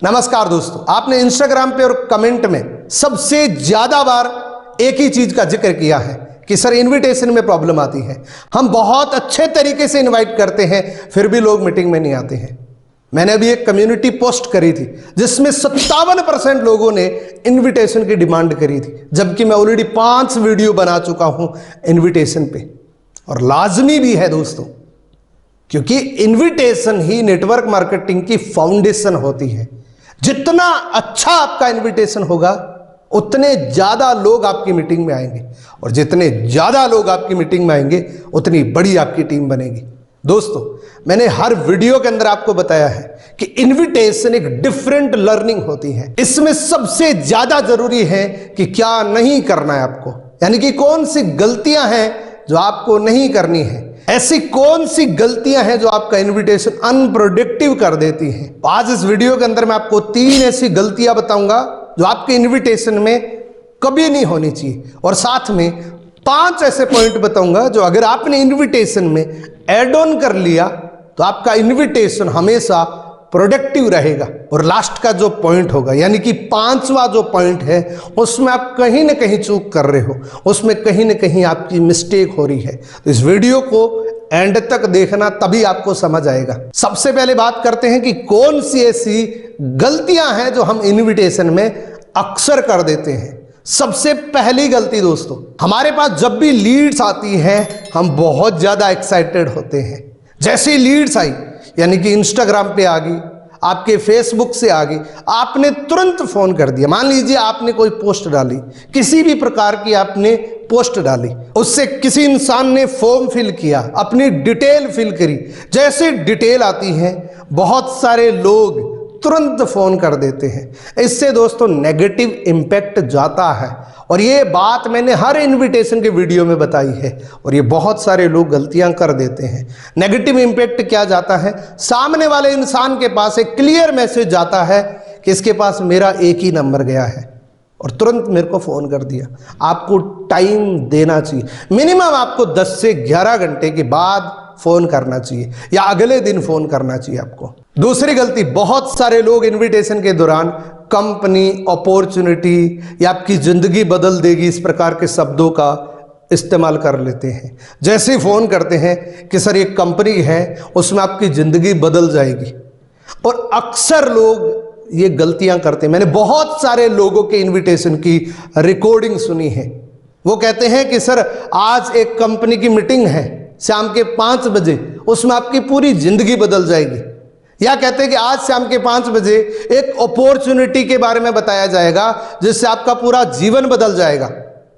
नमस्कार दोस्तों, आपने इंस्टाग्राम पे और कमेंट में सबसे ज्यादा बार एक ही चीज का जिक्र किया है कि सर इनविटेशन में प्रॉब्लम आती है। हम बहुत अच्छे तरीके से इनवाइट करते हैं फिर भी लोग मीटिंग में नहीं आते हैं। मैंने अभी एक कम्युनिटी पोस्ट करी थी जिसमें 57% लोगों ने इनविटेशन की डिमांड करी थी, जबकि मैं ऑलरेडी 5 वीडियो बना चुका हूं इनविटेशन पे। और लाजमी भी है दोस्तों, क्योंकि इनविटेशन ही नेटवर्क मार्केटिंग की फाउंडेशन होती है। जितना अच्छा आपका इनविटेशन होगा उतने ज्यादा लोग आपकी मीटिंग में आएंगे, और जितने ज्यादा लोग आपकी मीटिंग में आएंगे उतनी बड़ी आपकी टीम बनेगी। दोस्तों, मैंने हर वीडियो के अंदर आपको बताया है कि इनविटेशन एक डिफरेंट लर्निंग होती है। इसमें सबसे ज्यादा जरूरी है कि क्या नहीं करना है आपको, यानी कि कौन सी गलतियां हैं जो आपको नहीं करनी है। ऐसी कौन सी गलतियां हैं जो आपका इनविटेशन अनप्रोडक्टिव कर देती हैं। आज इस वीडियो के अंदर मैं आपको 3 ऐसी गलतियां बताऊंगा जो आपके इनविटेशन में कभी नहीं होनी चाहिए, और साथ में 5 ऐसे पॉइंट बताऊंगा जो अगर आपने इनविटेशन में ऐड ऑन कर लिया तो आपका इनविटेशन हमेशा प्रोडक्टिव रहेगा। और लास्ट का जो पॉइंट होगा, यानी कि 5वां जो पॉइंट है, उसमें आप कहीं ना कहीं चूक कर रहे हो, उसमें कहीं ना कहीं आपकी मिस्टेक हो रही है। तो इस वीडियो को एंड तक देखना, तभी आपको समझ आएगा। सबसे पहले बात करते हैं कि कौन सी ऐसी गलतियां हैं जो हम इनविटेशन में अक्सर कर देते हैं। सबसे पहली गलती दोस्तों, हमारे पास जब भी लीड्स आती है हम बहुत ज्यादा एक्साइटेड होते हैं। जैसे लीड्स आई, यानी कि इंस्टाग्राम पे आ गई, आपके फेसबुक से आ गई, आपने तुरंत फोन कर दिया। मान लीजिए आपने कोई पोस्ट डाली, किसी भी प्रकार की आपने पोस्ट डाली, उससे किसी इंसान ने फॉर्म फिल किया, अपनी डिटेल फिल करी। जैसे डिटेल आती है बहुत सारे लोग तुरंत फोन कर देते हैं। इससे दोस्तों नेगेटिव इंपैक्ट जाता है, और ये बात मैंने हर इनविटेशन के वीडियो में बताई है, और ये बहुत सारे लोग गलतियां कर देते हैं। नेगेटिव इंपैक्ट क्या जाता है, सामने वाले इंसान के पास एक क्लियर मैसेज जाता है कि इसके पास मेरा एक ही नंबर गया है और तुरंत मेरे को फोन कर दिया। आपको टाइम देना चाहिए, मिनिमम आपको 10 से 11 घंटे के बाद फोन करना चाहिए, या अगले दिन फोन करना चाहिए आपको। दूसरी गलती, बहुत सारे लोग इनविटेशन के दौरान कंपनी, अपॉर्चुनिटी या आपकी जिंदगी बदल देगी, इस प्रकार के शब्दों का इस्तेमाल कर लेते हैं। जैसे फोन करते हैं कि सर एक कंपनी है, उसमें आपकी जिंदगी बदल जाएगी, और अक्सर लोग ये गलतियां करते हैं। मैंने बहुत सारे लोगों के इनविटेशन की रिकॉर्डिंग सुनी है। वो कहते हैं कि सर आज एक कंपनी की मीटिंग है शाम के 5 बजे, उसमें आपकी पूरी जिंदगी बदल जाएगी। या कहते हैं कि आज शाम के 5 बजे एक अपॉर्चुनिटी के बारे में बताया जाएगा जिससे आपका पूरा जीवन बदल जाएगा।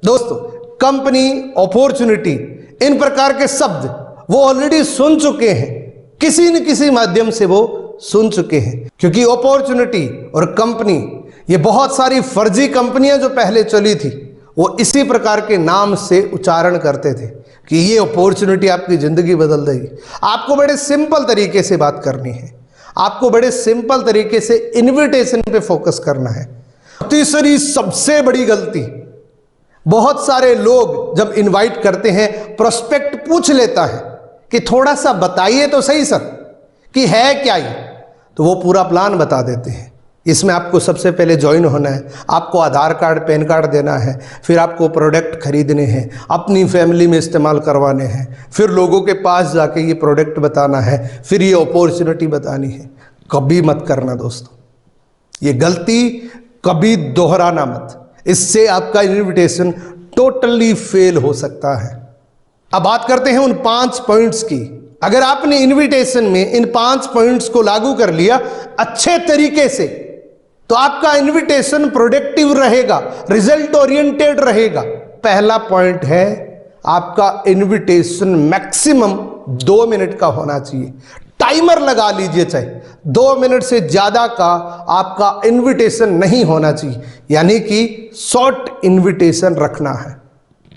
दोस्तों, कंपनी, अपॉर्चुनिटी, इन प्रकार के शब्द वो ऑलरेडी सुन चुके हैं, किसी न किसी माध्यम से वो सुन चुके हैं। क्योंकि अपॉर्चुनिटी और कंपनी, ये बहुत सारी फर्जी कंपनियां जो पहले चली थी, वो इसी प्रकार के नाम से उच्चारण करते थे कि ये अपॉर्चुनिटी आपकी जिंदगी बदल देगी। आपको बड़े सिंपल तरीके से बात करनी है, आपको बड़े सिंपल तरीके से इनविटेशन पे फोकस करना है। तीसरी सबसे बड़ी गलती, बहुत सारे लोग जब इनवाइट करते हैं, प्रोस्पेक्ट पूछ लेता है कि थोड़ा सा बताइए तो सही सर कि है क्या ये, तो वो पूरा प्लान बता देते हैं। इसमें आपको सबसे पहले ज्वाइन होना है, आपको आधार कार्ड, पैन कार्ड देना है, फिर आपको प्रोडक्ट खरीदने हैं, अपनी फैमिली में इस्तेमाल करवाने हैं, फिर लोगों के पास जाके ये प्रोडक्ट बताना है, फिर ये अपॉर्चुनिटी बतानी है। कभी मत करना दोस्तों, ये गलती कभी दोहराना मत, इससे आपका इनविटेशन टोटली फेल हो सकता है। अब बात करते हैं उन 5 पॉइंट्स की। अगर आपने इनविटेशन में इन 5 पॉइंट्स को लागू कर लिया अच्छे तरीके से, तो आपका इनविटेशन प्रोडक्टिव रहेगा, रिजल्ट ओरिएंटेड रहेगा। पहला पॉइंट है, आपका इनविटेशन मैक्सिमम 2 मिनट का होना चाहिए। टाइमर लगा लीजिए, चाहे 2 मिनट से ज्यादा का आपका इनविटेशन नहीं होना चाहिए, यानी कि शॉर्ट इनविटेशन रखना है।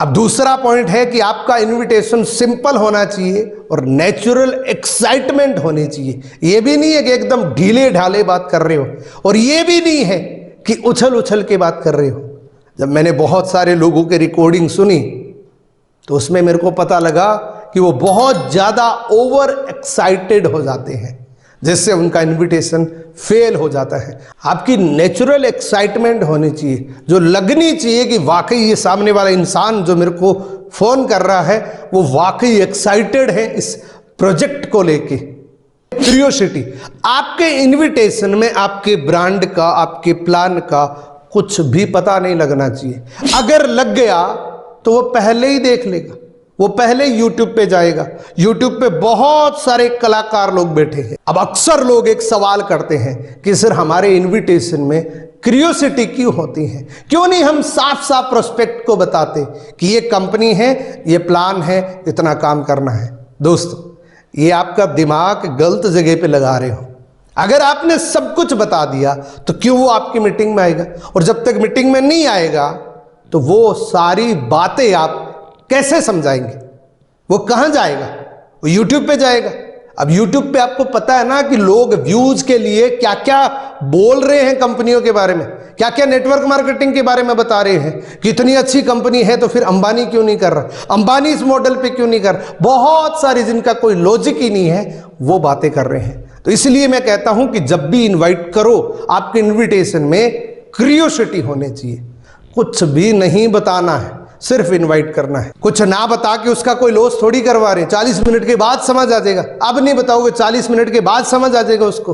अब दूसरा पॉइंट है कि आपका इनविटेशन सिंपल होना चाहिए और नेचुरल एक्साइटमेंट होनी चाहिए। यह भी नहीं है कि एकदम ढीले ढाले बात कर रहे हो, और यह भी नहीं है कि उछल उछल के बात कर रहे हो। जब मैंने बहुत सारे लोगों की रिकॉर्डिंग सुनी तो उसमें मेरे को पता लगा कि वो बहुत ज्यादा ओवर एक्साइटेड हो जाते हैं। जिससे उनका इनविटेशन फेल हो जाता है। आपकी नेचुरल एक्साइटमेंट होनी चाहिए, जो लगनी चाहिए कि वाकई ये सामने वाला इंसान जो मेरे को फोन कर रहा है वो वाकई एक्साइटेड है इस प्रोजेक्ट को लेके। क्यूरियोसिटी, आपके इनविटेशन में आपके ब्रांड का, आपके प्लान का कुछ भी पता नहीं लगना चाहिए। अगर लग गया तो वो पहले ही देख लेगा, वो पहले YouTube पे जाएगा। YouTube पे बहुत सारे कलाकार लोग बैठे हैं। अब अक्सर लोग एक सवाल करते हैं कि सर हमारे इनविटेशन में क्यूरियोसिटी क्यों होती है, क्यों नहीं हम साफ साफ प्रोस्पेक्ट को बताते कि ये कंपनी है, ये प्लान है, इतना काम करना है। दोस्तों, ये आपका दिमाग गलत जगह पे लगा रहे हो। अगर आपने सब कुछ बता दिया तो क्यों वो आपकी मीटिंग में आएगा, और जब तक मीटिंग में नहीं आएगा तो वो सारी बातें आप कैसे समझाएंगे, वो कहां जाएगा, वो YouTube पे जाएगा। अब YouTube पे आपको पता है ना कि लोग व्यूज के लिए क्या क्या बोल रहे हैं, कंपनियों के बारे में क्या क्या नेटवर्क मार्केटिंग के बारे में बता रहे हैं कि इतनी अच्छी कंपनी है तो फिर अंबानी क्यों नहीं कर रहा, अंबानी इस मॉडल पे क्यों नहीं कर रहा। बहुत सारी जिनका कोई लॉजिक ही नहीं है वो बातें कर रहे हैं। तो इसलिए मैं कहता हूं कि जब भी इन्वाइट करो, आपके इन्विटेशन में क्यूरियोसिटी होनी चाहिए। कुछ भी नहीं बताना है, सिर्फ इनवाइट करना है। कुछ ना बता के उसका कोई लॉस थोड़ी करवा रहे। 40 मिनट के बाद समझ आ जाएगा, अब नहीं बताओगे 40 मिनट के बाद समझ आ जाएगा उसको।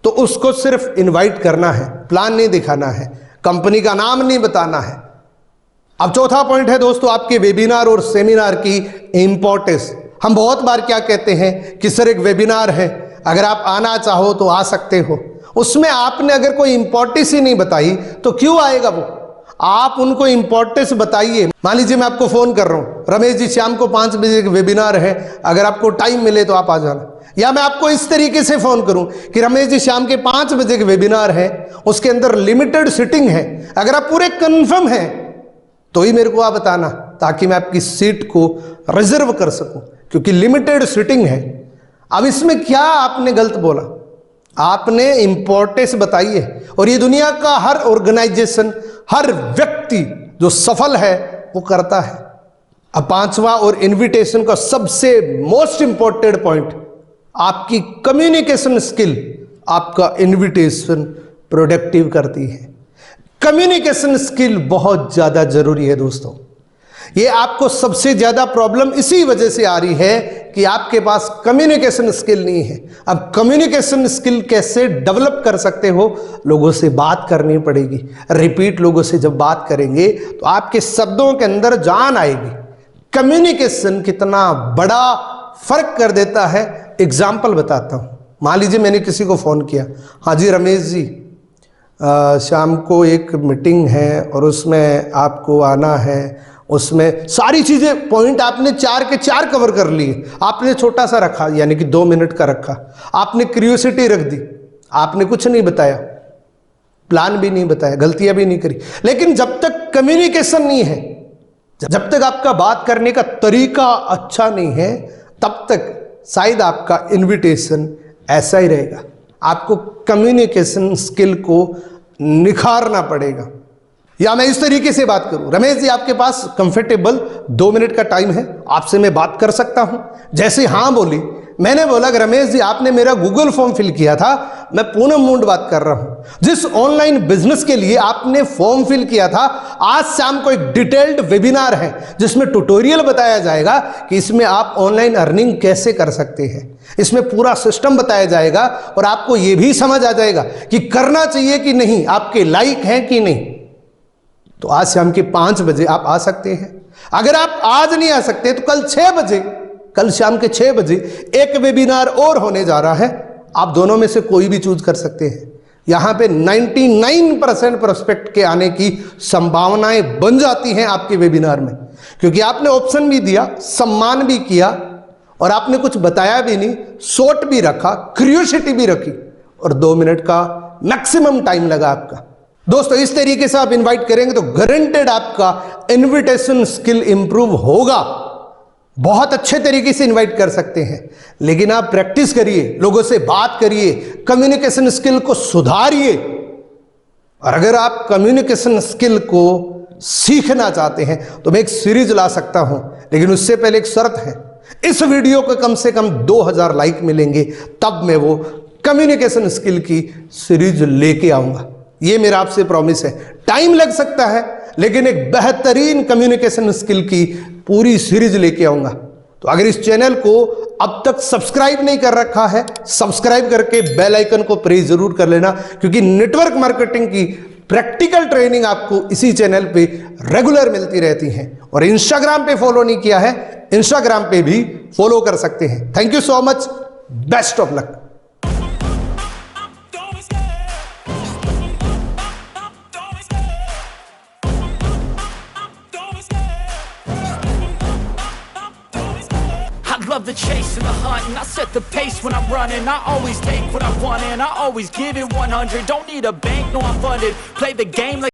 तो उसको सिर्फ इनवाइट करना है, प्लान नहीं दिखाना है, कंपनी का नाम नहीं बताना है। अब चौथा पॉइंट है दोस्तों, आपके वेबिनार और सेमिनार की इंपॉर्टेंस। हम बहुत बार क्या कहते हैं कि सर एक वेबिनार है, अगर आप आना चाहो तो आ सकते हो। उसमें आपने अगर कोई इंपॉर्टेंस ही नहीं बताई तो क्यों आएगा वो। आप उनको इंपॉर्टेंस बताइए। मान लीजिए मैं आपको फोन कर रहा हूं, रमेश जी शाम को 5 बजे वेबिनार है, अगर आपको टाइम मिले तो आप आ जाना। या मैं आपको इस तरीके से फोन करूं कि रमेश जी शाम के 5 बजे के वेबिनार है, उसके अंदर लिमिटेड सीटिंग है, अगर आप पूरे कंफर्म हैं तो ही मेरे को आप बताना, ताकि मैं आपकी सीट को रिजर्व कर सकूं, क्योंकि लिमिटेड सीटिंग है। अब इसमें क्या आपने गलत बोला, आपने इंपॉर्टेंस बताई है। और ये दुनिया का हर ऑर्गेनाइजेशन, हर व्यक्ति जो सफल है वो करता है। अब पांचवा और इनविटेशन का सबसे मोस्ट इंपॉर्टेंट पॉइंट, आपकी कम्युनिकेशन स्किल आपका इनविटेशन प्रोडक्टिव करती है। कम्युनिकेशन स्किल बहुत ज्यादा जरूरी है दोस्तों। ये आपको सबसे ज्यादा प्रॉब्लम इसी वजह से आ रही है कि आपके पास कम्युनिकेशन स्किल नहीं है। अब कम्युनिकेशन स्किल कैसे डेवलप कर सकते हो, लोगों से बात करनी पड़ेगी। रिपीट लोगों से जब बात करेंगे तो आपके शब्दों के अंदर जान आएगी। कम्युनिकेशन कितना बड़ा फर्क कर देता है, एग्जाम्पल बताता हूं। मान लीजिए मैंने किसी को फोन किया, हाँ जी रमेश जी शाम को एक मीटिंग है और उसमें आपको आना है, उसमें सारी चीजें पॉइंट आपने 4 के 4 कवर कर लिए। आपने छोटा सा रखा, यानी कि 2 मिनट का रखा, आपने क्यूरियोसिटी रख दी, आपने कुछ नहीं बताया, प्लान भी नहीं बताया, गलतियां भी नहीं करी। लेकिन जब तक कम्युनिकेशन नहीं है, जब तक आपका बात करने का तरीका अच्छा नहीं है, तब तक शायद आपका इनविटेशन ऐसा ही रहेगा। आपको कम्युनिकेशन स्किल को निखारना पड़ेगा। या मैं इस तरीके से बात करूं, रमेश जी आपके पास कंफर्टेबल 2 मिनट का टाइम है, आपसे मैं बात कर सकता हूं। जैसे हाँ बोली, मैंने बोला कि रमेश जी आपने मेरा गूगल फॉर्म फिल किया था, मैं पूनम मुंड बात कर रहा हूं। जिस ऑनलाइन बिजनेस के लिए आपने फॉर्म फिल किया था, आज शाम को एक डिटेल्ड वेबिनार है जिसमें ट्यूटोरियल बताया जाएगा कि इसमें आप ऑनलाइन अर्निंग कैसे कर सकते हैं। इसमें पूरा सिस्टम बताया जाएगा और आपको यह भी समझ आ जाएगा कि करना चाहिए कि नहीं, आपके लायक हैं कि नहीं। तो आज शाम के 5 बजे आप आ सकते हैं। अगर आप आज नहीं आ सकते तो कल 6 बजे, कल शाम के 6 बजे एक वेबिनार और होने जा रहा है। आप दोनों में से कोई भी चूज कर सकते हैं। यहां पे 99% प्रोस्पेक्ट के आने की संभावनाएं बन जाती हैं आपके वेबिनार में, क्योंकि आपने ऑप्शन भी दिया, सम्मान भी किया और आपने कुछ बताया भी नहीं, शॉर्ट भी रखा, क्यूरियोसिटी भी रखी और 2 मिनट का मैक्सिमम टाइम लगा आपका। दोस्तों इस तरीके से आप इनवाइट करेंगे तो गारंटेड आपका इनविटेशन स्किल इंप्रूव होगा। बहुत अच्छे तरीके से इनवाइट कर सकते हैं, लेकिन आप प्रैक्टिस करिए, लोगों से बात करिए, कम्युनिकेशन स्किल को सुधारिए। और अगर आप कम्युनिकेशन स्किल को सीखना चाहते हैं तो मैं एक सीरीज ला सकता हूं, लेकिन उससे पहले एक शर्त है, इस वीडियो को कम से कम 2000 लाइक मिलेंगे, तब मैं वो कम्युनिकेशन स्किल की सीरीज लेके आऊंगा। ये मेरा आपसे प्रॉमिस है। टाइम लग सकता है, लेकिन एक बेहतरीन कम्युनिकेशन स्किल की पूरी सीरीज लेके आऊंगा। तो अगर इस चैनल को अब तक सब्सक्राइब नहीं कर रखा है, सब्सक्राइब करके बेल आइकन को प्रेस जरूर कर लेना, क्योंकि नेटवर्क मार्केटिंग की प्रैक्टिकल ट्रेनिंग आपको इसी चैनल पे रेगुलर मिलती रहती है। और इंस्टाग्राम पे फॉलो नहीं किया है, इंस्टाग्राम पे भी फॉलो कर सकते हैं। Thank you so much, best of luck. Love the chase and the hunt, and I set the pace when I'm running. I always take what I want and I always give it 100. Don't need a bank, no I'm funded. Play the game like